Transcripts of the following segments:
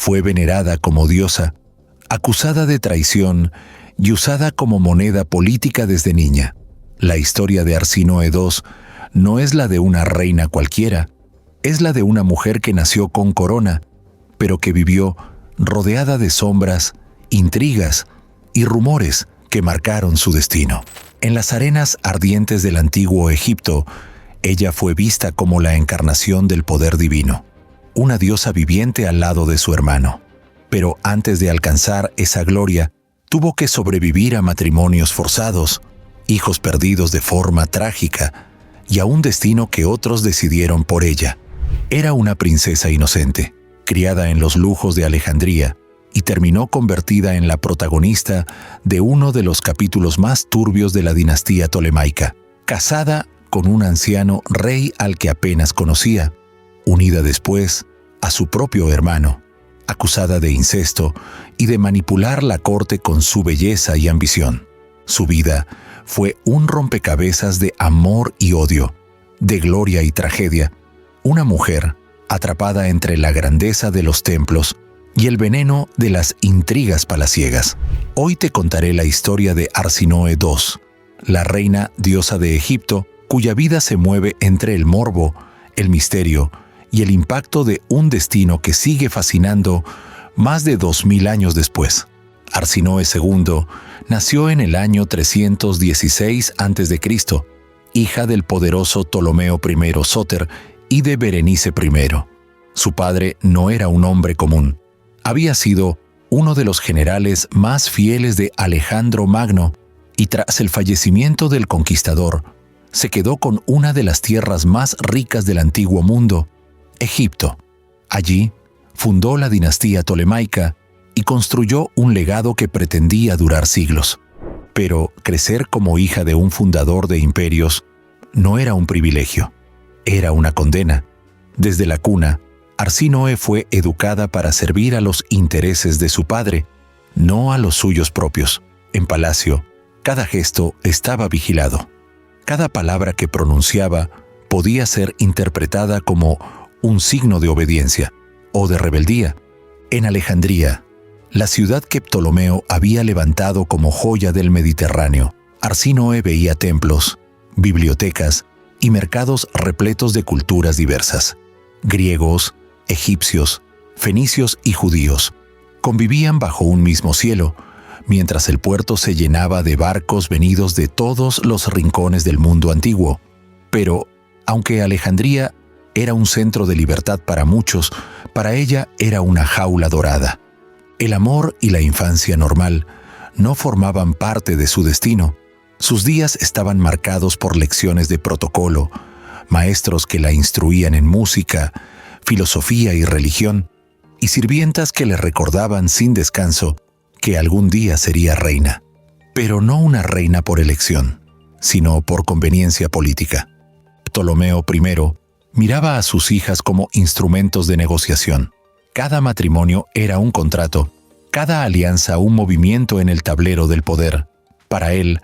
Fue venerada como diosa, acusada de traición y usada como moneda política desde niña. La historia de Arsínoe II no es la de una reina cualquiera, es la de una mujer que nació con corona, pero que vivió rodeada de sombras, intrigas y rumores que marcaron su destino. En las arenas ardientes del antiguo Egipto, ella fue vista como la encarnación del poder divino, una diosa viviente al lado de su hermano. Pero antes de alcanzar esa gloria, tuvo que sobrevivir a matrimonios forzados, hijos perdidos de forma trágica y a un destino que otros decidieron por ella. Era una princesa inocente, criada en los lujos de Alejandría, y terminó convertida en la protagonista de uno de los capítulos más turbios de la dinastía tolemaica, casada con un anciano rey al que apenas conocía, unida después a su propio hermano, acusada de incesto y de manipular la corte con su belleza y ambición. Su vida fue un rompecabezas de amor y odio, de gloria y tragedia, una mujer atrapada entre la grandeza de los templos y el veneno de las intrigas palaciegas. Hoy te contaré la historia de Arsínoe II, la reina diosa de Egipto, cuya vida se mueve entre el morbo, el misterio y el impacto de un destino que sigue fascinando más de 2000 años después. Arsínoe II nació en el año 316 a.C., hija del poderoso Ptolomeo I Sóter y de Berenice I. Su padre no era un hombre común. Había sido uno de los generales más fieles de Alejandro Magno y tras el fallecimiento del conquistador, se quedó con una de las tierras más ricas del antiguo mundo, Egipto. Allí fundó la dinastía tolemaica y construyó un legado que pretendía durar siglos. Pero crecer como hija de un fundador de imperios no era un privilegio, era una condena. Desde la cuna, Arsínoe fue educada para servir a los intereses de su padre, no a los suyos propios. En palacio, cada gesto estaba vigilado. Cada palabra que pronunciaba podía ser interpretada como un signo de obediencia o de rebeldía. En Alejandría, la ciudad que Ptolomeo había levantado como joya del Mediterráneo, Arsínoe veía templos, bibliotecas y mercados repletos de culturas diversas. Griegos, egipcios, fenicios y judíos convivían bajo un mismo cielo, mientras el puerto se llenaba de barcos venidos de todos los rincones del mundo antiguo. Pero, aunque Alejandría era un centro de libertad para muchos, para ella era una jaula dorada. El amor y la infancia normal no formaban parte de su destino. Sus días estaban marcados por lecciones de protocolo, maestros que la instruían en música, filosofía y religión, y sirvientas que le recordaban sin descanso que algún día sería reina. Pero no una reina por elección, sino por conveniencia política. Ptolomeo I miraba a sus hijas como instrumentos de negociación. Cada matrimonio era un contrato, cada alianza un movimiento en el tablero del poder. Para él,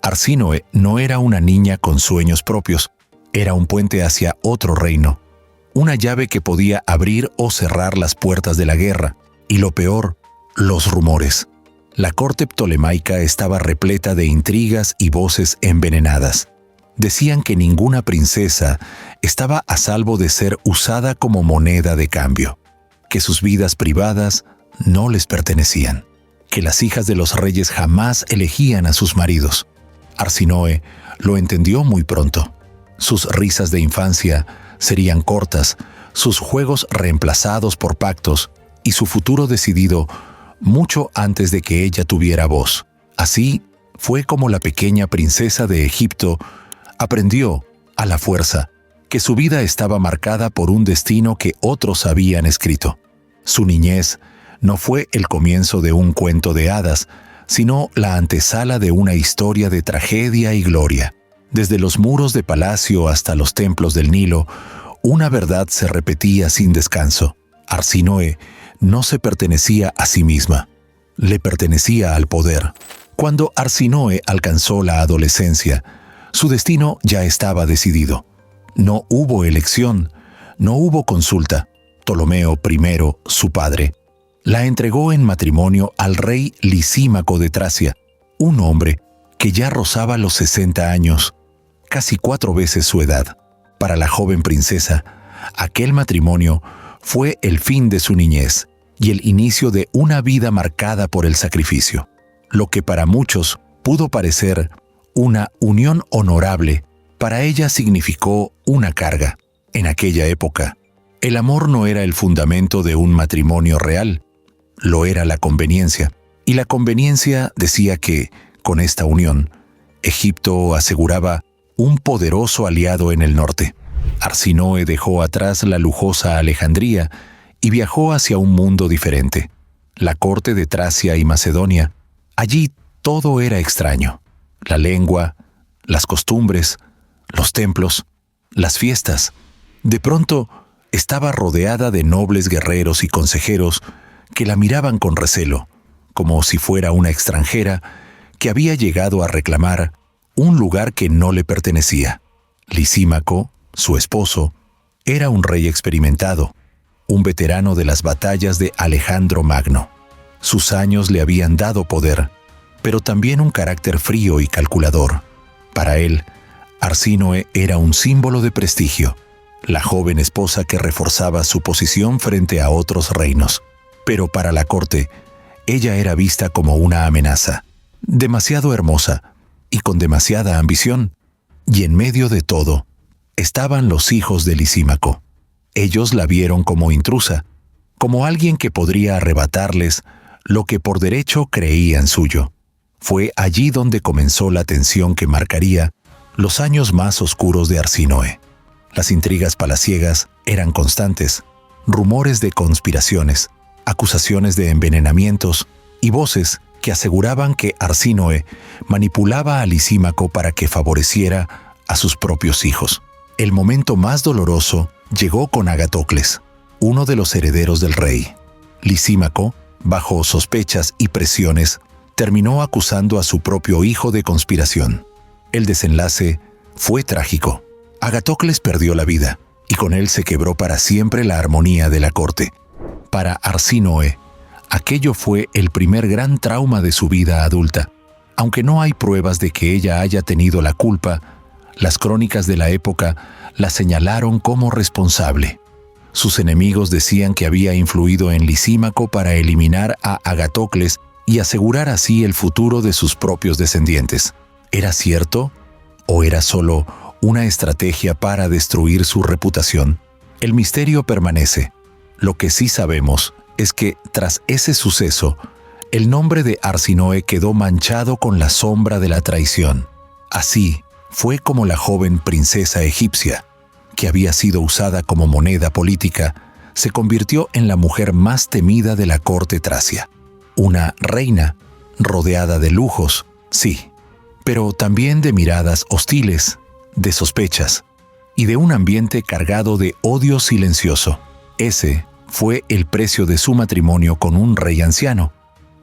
Arsínoe no era una niña con sueños propios, era un puente hacia otro reino, una llave que podía abrir o cerrar las puertas de la guerra, y lo peor, los rumores. La corte ptolemaica estaba repleta de intrigas y voces envenenadas. Decían que ninguna princesa estaba a salvo de ser usada como moneda de cambio, que sus vidas privadas no les pertenecían, que las hijas de los reyes jamás elegían a sus maridos. Arsínoe lo entendió muy pronto. Sus risas de infancia serían cortas, sus juegos reemplazados por pactos y su futuro decidido mucho antes de que ella tuviera voz. Así fue como la pequeña princesa de Egipto aprendió, a la fuerza, que su vida estaba marcada por un destino que otros habían escrito. Su niñez no fue el comienzo de un cuento de hadas, sino la antesala de una historia de tragedia y gloria. Desde los muros de palacio hasta los templos del Nilo, una verdad se repetía sin descanso. Arsínoe no se pertenecía a sí misma, le pertenecía al poder. Cuando Arsínoe alcanzó la adolescencia, su destino ya estaba decidido. No hubo elección, no hubo consulta. Ptolomeo I, su padre, la entregó en matrimonio al rey Lisímaco de Tracia, un hombre que ya rozaba los 60 años, casi 4 veces su edad. Para la joven princesa, aquel matrimonio fue el fin de su niñez y el inicio de una vida marcada por el sacrificio. Lo que para muchos pudo parecer una unión honorable, para ella significó una carga. En aquella época, el amor no era el fundamento de un matrimonio real, lo era la conveniencia. Y la conveniencia decía que, con esta unión, Egipto aseguraba un poderoso aliado en el norte. Arsinoe dejó atrás la lujosa Alejandría y viajó hacia un mundo diferente, la corte de Tracia y Macedonia. Allí todo era extraño: la lengua, las costumbres, los templos, las fiestas. De pronto, estaba rodeada de nobles guerreros y consejeros que la miraban con recelo, como si fuera una extranjera que había llegado a reclamar un lugar que no le pertenecía. Lisímaco, su esposo, era un rey experimentado, un veterano de las batallas de Alejandro Magno. Sus años le habían dado poder, pero también un carácter frío y calculador. Para él, Arsínoe era un símbolo de prestigio, la joven esposa que reforzaba su posición frente a otros reinos. Pero para la corte, ella era vista como una amenaza, demasiado hermosa y con demasiada ambición. Y en medio de todo, estaban los hijos de Lisímaco. Ellos la vieron como intrusa, como alguien que podría arrebatarles lo que por derecho creían suyo. Fue allí donde comenzó la tensión que marcaría los años más oscuros de Arsínoe. Las intrigas palaciegas eran constantes, rumores de conspiraciones, acusaciones de envenenamientos y voces que aseguraban que Arsínoe manipulaba a Lisímaco para que favoreciera a sus propios hijos. El momento más doloroso llegó con Agatocles, uno de los herederos del rey. Lisímaco, bajo sospechas y presiones, terminó acusando a su propio hijo de conspiración. El desenlace fue trágico. Agatocles perdió la vida, y con él se quebró para siempre la armonía de la corte. Para Arsínoe, aquello fue el primer gran trauma de su vida adulta. Aunque no hay pruebas de que ella haya tenido la culpa, las crónicas de la época la señalaron como responsable. Sus enemigos decían que había influido en Lisímaco para eliminar a Agatocles y asegurar así el futuro de sus propios descendientes. ¿Era cierto? ¿O era solo una estrategia para destruir su reputación? El misterio permanece. Lo que sí sabemos es que, tras ese suceso, el nombre de Arsínoe quedó manchado con la sombra de la traición. Así fue como la joven princesa egipcia, que había sido usada como moneda política, se convirtió en la mujer más temida de la corte tracia. Una reina rodeada de lujos, sí, pero también de miradas hostiles, de sospechas y de un ambiente cargado de odio silencioso. Ese fue el precio de su matrimonio con un rey anciano,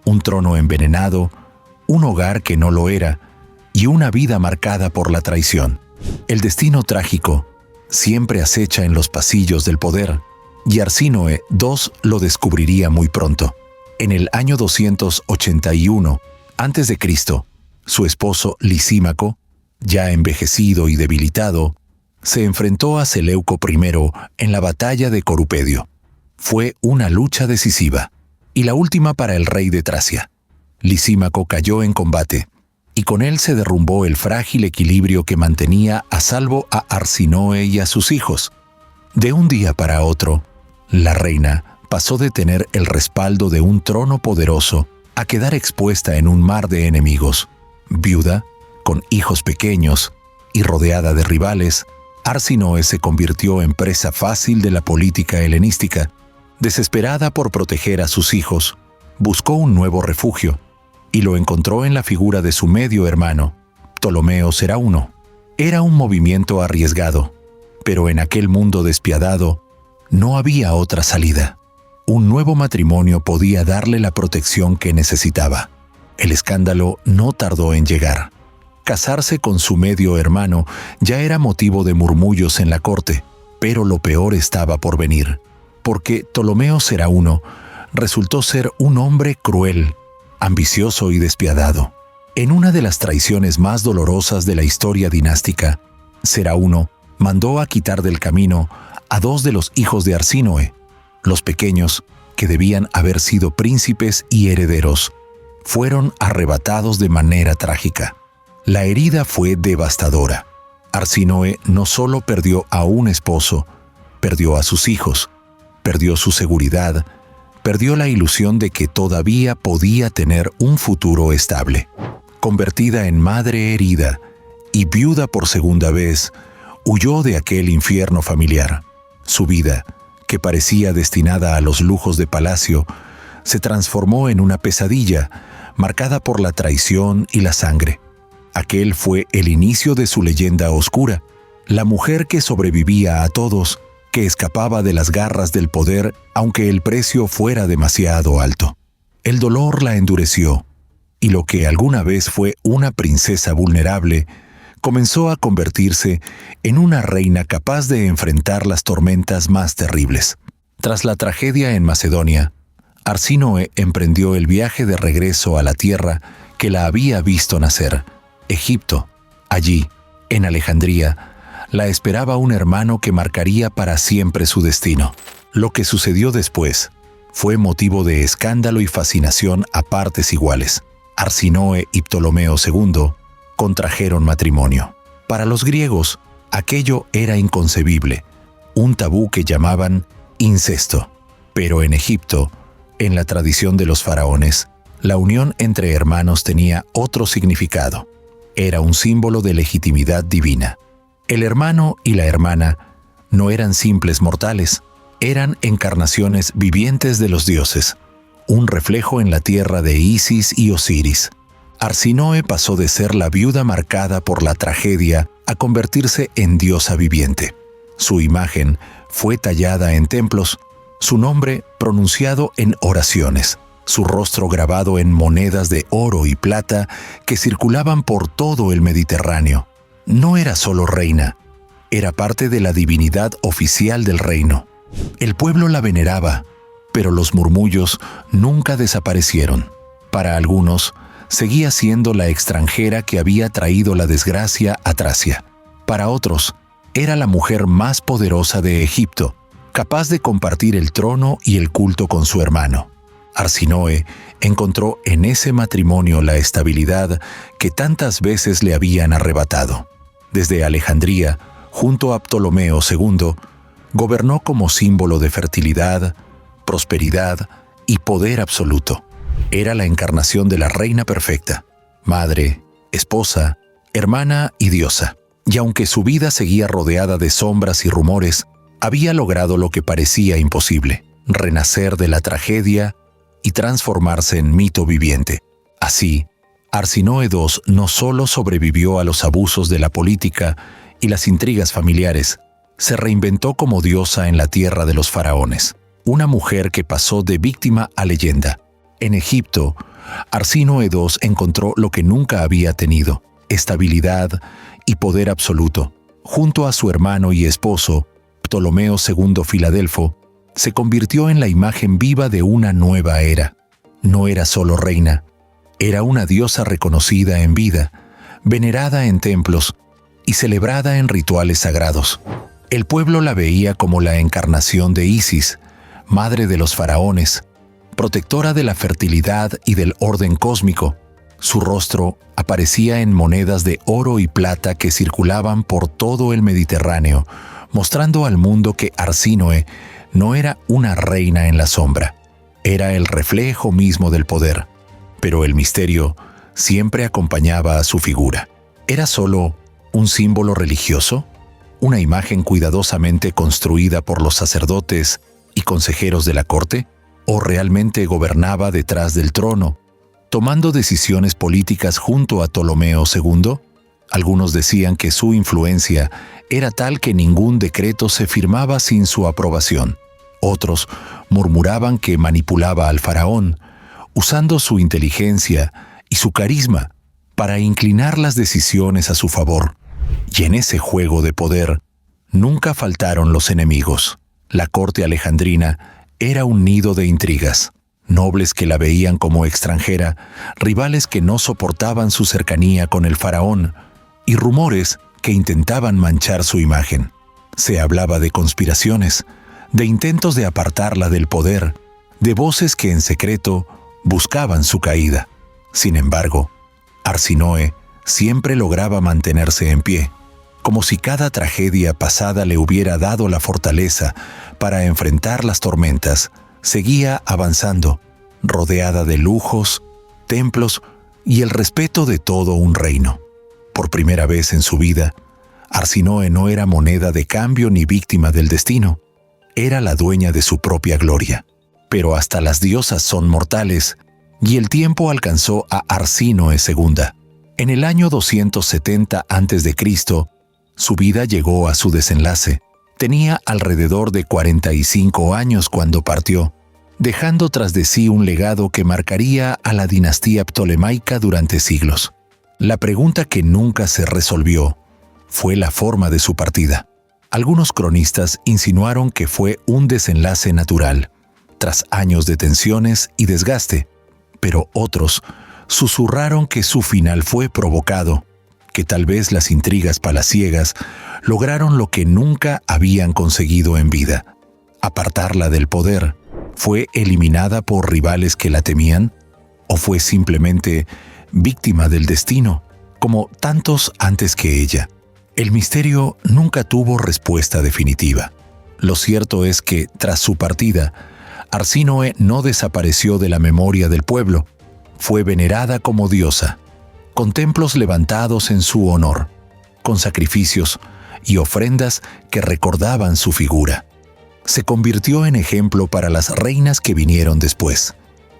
un trono envenenado, un hogar que no lo era y una vida marcada por la traición. El destino trágico siempre acecha en los pasillos del poder, y Arsínoe II lo descubriría muy pronto. En el año 281 a.C., su esposo Lisímaco, ya envejecido y debilitado, se enfrentó a Seleuco I en la batalla de Corupedio. Fue una lucha decisiva, y la última para el rey de Tracia. Lisímaco cayó en combate, y con él se derrumbó el frágil equilibrio que mantenía a salvo a Arsínoe y a sus hijos. De un día para otro, la reina pasó de tener el respaldo de un trono poderoso a quedar expuesta en un mar de enemigos. Viuda, con hijos pequeños y rodeada de rivales, Arsínoe se convirtió en presa fácil de la política helenística. Desesperada por proteger a sus hijos, buscó un nuevo refugio y lo encontró en la figura de su medio hermano, Ptolomeo Serauno. Era un movimiento arriesgado, pero en aquel mundo despiadado no había otra salida. Un nuevo matrimonio podía darle la protección que necesitaba. El escándalo no tardó en llegar. Casarse con su medio hermano ya era motivo de murmullos en la corte, pero lo peor estaba por venir, porque Ptolomeo Serauno resultó ser un hombre cruel, ambicioso y despiadado. En una de las traiciones más dolorosas de la historia dinástica, Serauno mandó a quitar del camino a 2 de los hijos de Arsínoe. Los pequeños, que debían haber sido príncipes y herederos, fueron arrebatados de manera trágica. La herida fue devastadora. Arsínoe no solo perdió a un esposo, perdió a sus hijos, perdió su seguridad, perdió la ilusión de que todavía podía tener un futuro estable. Convertida en madre herida y viuda por segunda vez, huyó de aquel infierno familiar. Su vida, que parecía destinada a los lujos de palacio, se transformó en una pesadilla marcada por la traición y la sangre. Aquel fue el inicio de su leyenda oscura, la mujer que sobrevivía a todos, que escapaba de las garras del poder aunque el precio fuera demasiado alto. El dolor la endureció, y lo que alguna vez fue una princesa vulnerable, comenzó a convertirse en una reina capaz de enfrentar las tormentas más terribles. Tras la tragedia en Macedonia, Arsínoe emprendió el viaje de regreso a la tierra que la había visto nacer, Egipto. Allí, en Alejandría, la esperaba un hermano que marcaría para siempre su destino. Lo que sucedió después fue motivo de escándalo y fascinación a partes iguales. Arsínoe y Ptolomeo II contrajeron matrimonio. Para los griegos, aquello era inconcebible, un tabú que llamaban incesto. Pero en Egipto, en la tradición de los faraones, la unión entre hermanos tenía otro significado. Era un símbolo de legitimidad divina. El hermano y la hermana no eran simples mortales, eran encarnaciones vivientes de los dioses, un reflejo en la tierra de Isis y Osiris. Arsínoe pasó de ser la viuda marcada por la tragedia a convertirse en diosa viviente. Su imagen fue tallada en templos, su nombre pronunciado en oraciones, su rostro grabado en monedas de oro y plata que circulaban por todo el Mediterráneo. No era solo reina, era parte de la divinidad oficial del reino. El pueblo la veneraba, pero los murmullos nunca desaparecieron. Para algunos, seguía siendo la extranjera que había traído la desgracia a Tracia. Para otros, era la mujer más poderosa de Egipto, capaz de compartir el trono y el culto con su hermano. Arsínoe encontró en ese matrimonio la estabilidad que tantas veces le habían arrebatado. Desde Alejandría, junto a Ptolomeo II, gobernó como símbolo de fertilidad, prosperidad y poder absoluto. Era la encarnación de la reina perfecta, madre, esposa, hermana y diosa. Y aunque su vida seguía rodeada de sombras y rumores, había logrado lo que parecía imposible: renacer de la tragedia y transformarse en mito viviente. Así, Arsínoe II no solo sobrevivió a los abusos de la política y las intrigas familiares, se reinventó como diosa en la tierra de los faraones, una mujer que pasó de víctima a leyenda. En Egipto, Arsínoe II encontró lo que nunca había tenido: estabilidad y poder absoluto. Junto a su hermano y esposo, Ptolomeo II Filadelfo, se convirtió en la imagen viva de una nueva era. No era solo reina, era una diosa reconocida en vida, venerada en templos y celebrada en rituales sagrados. El pueblo la veía como la encarnación de Isis, madre de los faraones, protectora de la fertilidad y del orden cósmico. Su rostro aparecía en monedas de oro y plata que circulaban por todo el Mediterráneo, mostrando al mundo que Arsínoe no era una reina en la sombra, era el reflejo mismo del poder. Pero el misterio siempre acompañaba a su figura. ¿Era solo un símbolo religioso? ¿Una imagen cuidadosamente construida por los sacerdotes y consejeros de la corte? ¿O realmente gobernaba detrás del trono, tomando decisiones políticas junto a Ptolomeo II? Algunos decían que su influencia era tal que ningún decreto se firmaba sin su aprobación. Otros murmuraban que manipulaba al faraón, usando su inteligencia y su carisma para inclinar las decisiones a su favor. Y en ese juego de poder nunca faltaron los enemigos. La corte alejandrina era un nido de intrigas. nobles que la veían como extranjera, rivales que no soportaban su cercanía con el faraón, y rumores que intentaban manchar su imagen. Se hablaba de conspiraciones, de intentos de apartarla del poder, de voces que en secreto buscaban su caída. Sin embargo, Arsinoe siempre lograba mantenerse en pie, como si cada tragedia pasada le hubiera dado la fortaleza para enfrentar las tormentas. Seguía avanzando, rodeada de lujos, templos y el respeto de todo un reino. Por primera vez en su vida, Arsinoe no era moneda de cambio ni víctima del destino. Era la dueña de su propia gloria. Pero hasta las diosas son mortales, y el tiempo alcanzó a Arsinoe II. En el año 270 a.C., su vida llegó a su desenlace. Tenía alrededor de 45 años cuando partió, dejando tras de sí un legado que marcaría a la dinastía ptolemaica durante siglos. La pregunta que nunca se resolvió fue la forma de su partida. Algunos cronistas insinuaron que fue un desenlace natural, tras años de tensiones y desgaste, pero otros susurraron que su final fue provocado, que tal vez las intrigas palaciegas lograron lo que nunca habían conseguido en vida: apartarla del poder. ¿Fue eliminada por rivales que la temían? ¿O fue simplemente víctima del destino, como tantos antes que ella? El misterio nunca tuvo respuesta definitiva. Lo cierto es que, tras su partida, Arsinoe no desapareció de la memoria del pueblo. Fue venerada como diosa, con templos levantados en su honor, con sacrificios y ofrendas que recordaban su figura. Se convirtió en ejemplo para las reinas que vinieron después.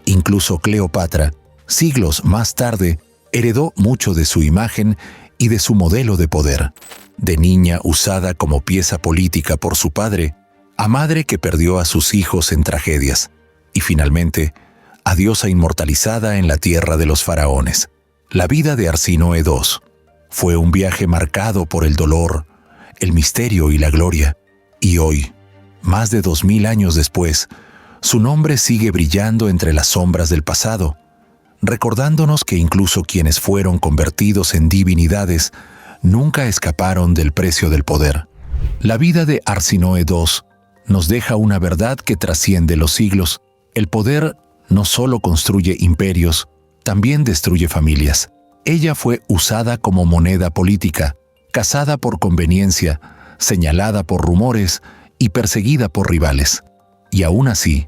Incluso Cleopatra, siglos más tarde, heredó mucho de su imagen y de su modelo de poder. De niña usada como pieza política por su padre, a madre que perdió a sus hijos en tragedias, y finalmente, a diosa inmortalizada en la tierra de los faraones. La vida de Arsinoe II fue un viaje marcado por el dolor, el misterio y la gloria, y hoy, más de 2000 años después, su nombre sigue brillando entre las sombras del pasado, recordándonos que incluso quienes fueron convertidos en divinidades nunca escaparon del precio del poder. La vida de Arsinoe II nos deja una verdad que trasciende los siglos. El poder no solo construye imperios, también destruye familias. Ella fue usada como moneda política, cazada por conveniencia, señalada por rumores y perseguida por rivales. Y aún así,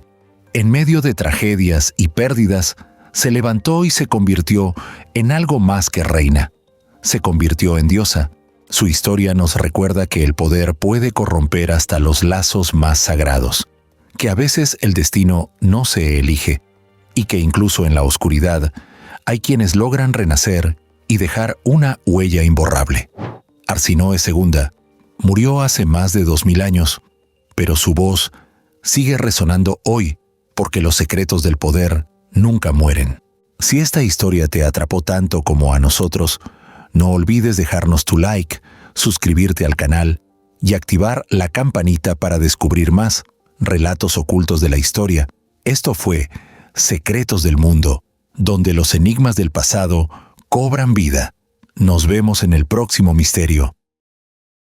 en medio de tragedias y pérdidas, se levantó y se convirtió en algo más que reina. Se convirtió en diosa. Su historia nos recuerda que el poder puede corromper hasta los lazos más sagrados, que a veces el destino no se elige, y que incluso en la oscuridad hay quienes logran renacer y dejar una huella imborrable. Arsinoe II murió hace más de 2000 años, pero su voz sigue resonando hoy porque los secretos del poder nunca mueren. Si esta historia te atrapó tanto como a nosotros, no olvides dejarnos tu like, suscribirte al canal y activar la campanita para descubrir más relatos ocultos de la historia. Esto fue Secretos del Mundo, donde los enigmas del pasado cobran vida. Nos vemos en el próximo misterio.